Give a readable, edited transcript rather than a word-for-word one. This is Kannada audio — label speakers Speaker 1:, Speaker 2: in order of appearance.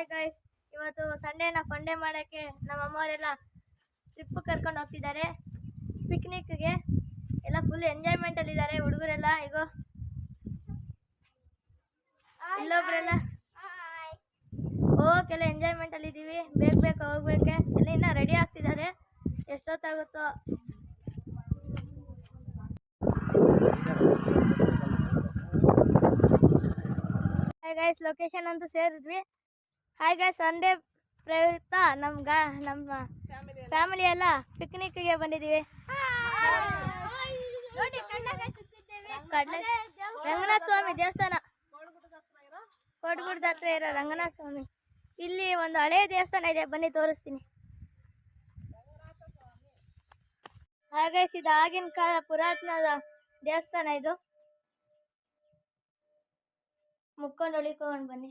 Speaker 1: ಹಾಯ್ ಗೈಸ್, ಇವತ್ತು ಸಂಡೇನ ಫಂಡೇ ಮಾಡೋಕ್ಕೆ ನಮ್ಮ ಅಮ್ಮವರೆಲ್ಲ ಟ್ರಿಪ್ ಕರ್ಕೊಂಡು ಹೋಗ್ತಿದ್ದಾರೆ ಪಿಕ್ನಿಕ್ಗೆ. ಎಲ್ಲ ಫುಲ್ ಎಂಜಾಯ್ಮೆಂಟಲ್ಲಿದ್ದಾರೆ ಹುಡುಗರೆಲ್ಲ. ಈಗ ಇಲ್ಲೊಬ್ರೆಲ್ಲ ಹೋಗೋಕ್ಕೆಲ್ಲ ಎಂಜಾಯ್ಮೆಂಟಲ್ಲಿದ್ದೀವಿ. ಬೇಗ ಹೋಗ್ಬೇಕೆ. ಎಲ್ಲ ಇನ್ನೂ ರೆಡಿ ಆಗ್ತಿದ್ದಾರೆ, ಎಷ್ಟೊತ್ತಾಗುತ್ತೋ. ಹಾಯ್ ಗೈಸ್, ಲೊಕೇಶನ್ ಅಂತೂ ಸೇರಿದ್ವಿ. ಹಾಯ್ ಗೈಸ್, ಸಂಡೇ ಪ್ರಯುಕ್ತ ನಮ್ಮ ಫ್ಯಾಮಿಲಿ ಎಲ್ಲ ಪಿಕ್ನಿಕ್ಗೆ ಬಂದಿದ್ದೀವಿ. ರಂಗನಾಥ ಸ್ವಾಮಿ ದೇವಸ್ಥಾನ, ಕೋಟಗುಡ್ಡದ ಹತ್ರ ಇರೋ ರಂಗನಾಥ ಸ್ವಾಮಿ. ಇಲ್ಲಿ ಒಂದು ಹಳೆ ದೇವಸ್ಥಾನ ಇದೆ, ಬನ್ನಿ ತೋರಿಸ್ತೀನಿ. ಹಾಗೆ ಇದು ಆಗಿನ ಕಾಲ ಪುರಾತನದ ದೇವಸ್ಥಾನ. ಇದು ಮುಕ್ಕೊಂಡು ಉಳಿಕೊಂಡು ಬನ್ನಿ.